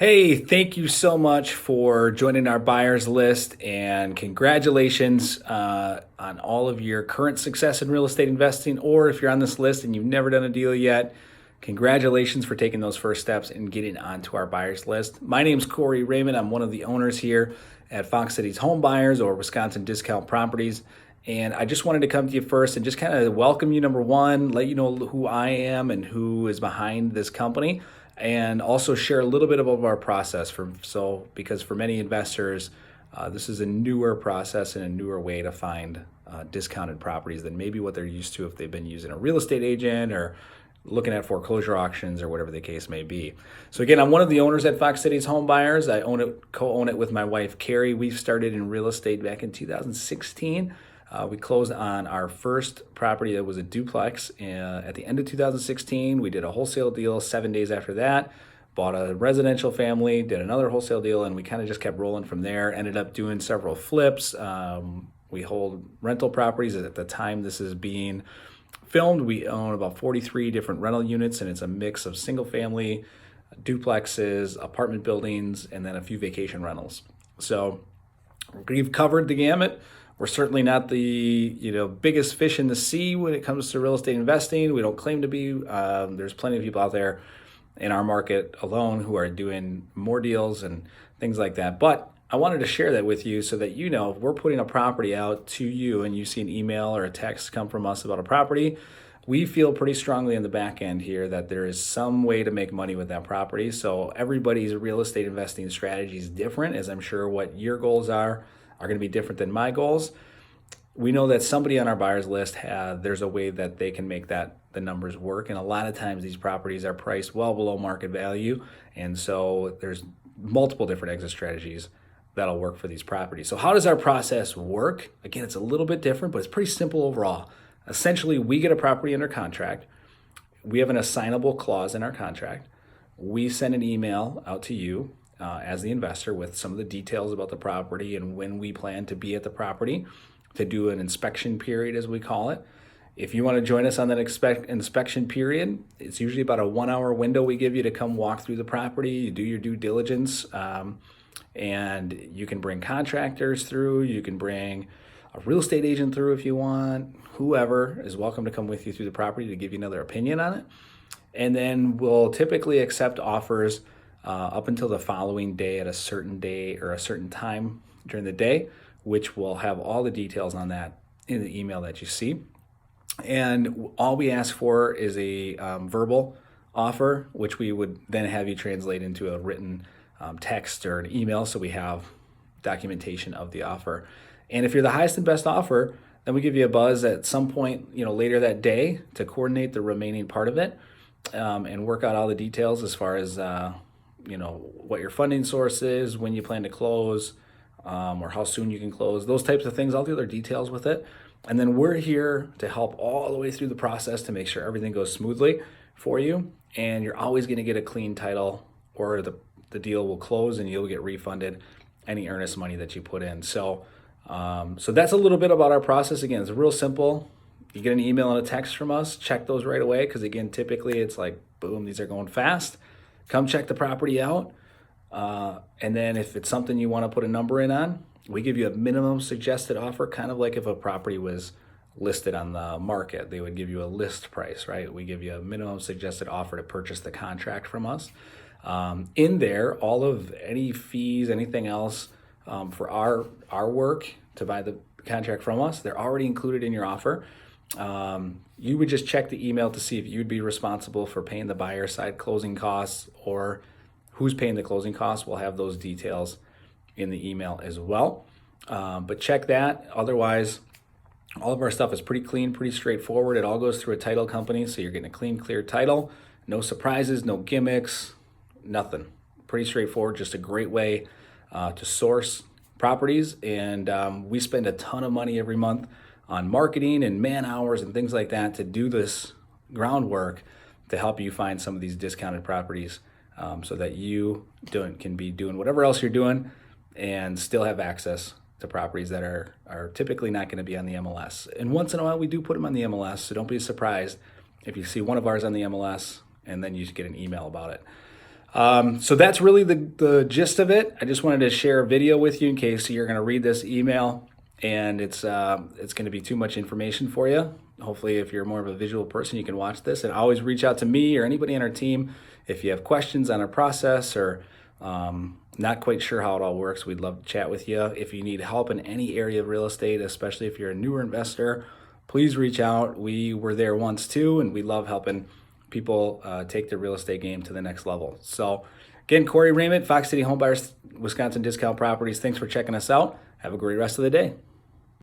Hey, thank you so much for joining our buyers list and congratulations on all of your current success in real estate investing. Or if you're on this list and you've never done a deal yet, congratulations for taking those first steps and getting onto our buyers list. My name's Corey Raymond. I'm one of the owners here at Fox Cities Home Buyers or Wisconsin Discount Properties. And I just wanted to come to you first and just kind of welcome you, number one, let you know who I am and who is behind this company, and also share a little bit about our process because for many investors, this is a newer process and a newer way to find discounted properties than maybe what they're used to if they've been using a real estate agent or looking at foreclosure auctions or whatever the case may be. So again, I'm one of the owners at Fox Cities Home Buyers. I co-own it with my wife, Carrie. We started in real estate back in 2016. We closed on our first property that was a duplex at the end of 2016. We did a wholesale deal 7 days after that, bought a residential family, did another wholesale deal, and we kind of just kept rolling from there. Ended up doing several flips. We hold rental properties. At the time this is being filmed, we own about 43 different rental units, and it's a mix of single family, duplexes, apartment buildings, and then a few vacation rentals. So we've covered the gamut. We're certainly not the biggest fish in the sea when it comes to real estate investing. We don't claim to be. There's plenty of people out there in our market alone who are doing more deals and things like that. But I wanted to share that with you so that if we're putting a property out to you and you see an email or a text come from us about a property, we feel pretty strongly in the back end here that there is some way to make money with that property. So everybody's real estate investing strategy is different, as I'm sure what your goals are going to be different than my goals. We know that somebody on our buyers list there's a way that they can make the numbers work. And a lot of times these properties are priced well below market value. And so there's multiple different exit strategies that'll work for these properties. So how does our process work? Again, it's a little bit different, but it's pretty simple overall. Essentially, we get a property under contract. We have an assignable clause in our contract. We send an email out to you as the investor with some of the details about the property and when we plan to be at the property to do an inspection period, as we call it. If you want to join us on that inspection period, it's usually about a 1 hour window we give you to come walk through the property, you do your due diligence, and you can bring contractors through, you can bring a real estate agent through if you want. Whoever is welcome to come with you through the property to give you another opinion on it. And then we'll typically accept offers up until the following day at a certain day or a certain time during the day, which will have all the details on that in the email that you see. And all we ask for is a verbal offer, which we would then have you translate into a written text or an email, so we have documentation of the offer. And if you're the highest and best offer, then we give you a buzz at some point later that day to coordinate the remaining part of it and work out all the details as far as what your funding source is, when you plan to close, or how soon you can close, those types of things, all the other details with it. And then we're here to help all the way through the process to make sure everything goes smoothly for you. And you're always going to get a clean title, or the deal will close and you'll get refunded any earnest money that you put in. So that's a little bit about our process. Again, it's real simple. You get an email and a text from us, check those right away, because again, typically it's like, boom, these are going fast. Come check the property out. And then if it's something you want to put a number in on, we give you a minimum suggested offer, kind of like if a property was listed on the market, they would give you a list price, right? We give you a minimum suggested offer to purchase the contract from us. In there, all of any fees, anything else for our work to buy the contract from us, they're already included in your offer. You would just check the email to see if you'd be responsible for paying the buyer side closing costs or who's paying the closing costs. We'll have those details in the email as well. But check that. Otherwise, all of our stuff is pretty clean, pretty straightforward. It all goes through a title company, so you're getting a clean, clear title. No surprises, no gimmicks, nothing. Pretty straightforward, just a great way to source properties. And we spend a ton of money every month on marketing and man hours and things like that to do this groundwork to help you find some of these discounted properties so that you can be doing whatever else you're doing and still have access to properties that are typically not going to be on the MLS. And once in a while, we do put them on the MLS, so don't be surprised if you see one of ours on the MLS and then you get an email about it. So that's really the gist of it. I just wanted to share a video with you in case you're going to read this email and it's going to be too much information for you. Hopefully, if you're more of a visual person, you can watch this. And always reach out to me or anybody on our team if you have questions on our process or not quite sure how it all works. We'd love to chat with you. If you need help in any area of real estate, especially if you're a newer investor, please reach out. We were there once too, and we love helping people take their real estate game to the next level. So again, Corey Raymond, Fox City Homebuyers, Wisconsin Discount Properties. Thanks for checking us out. Have a great rest of the day.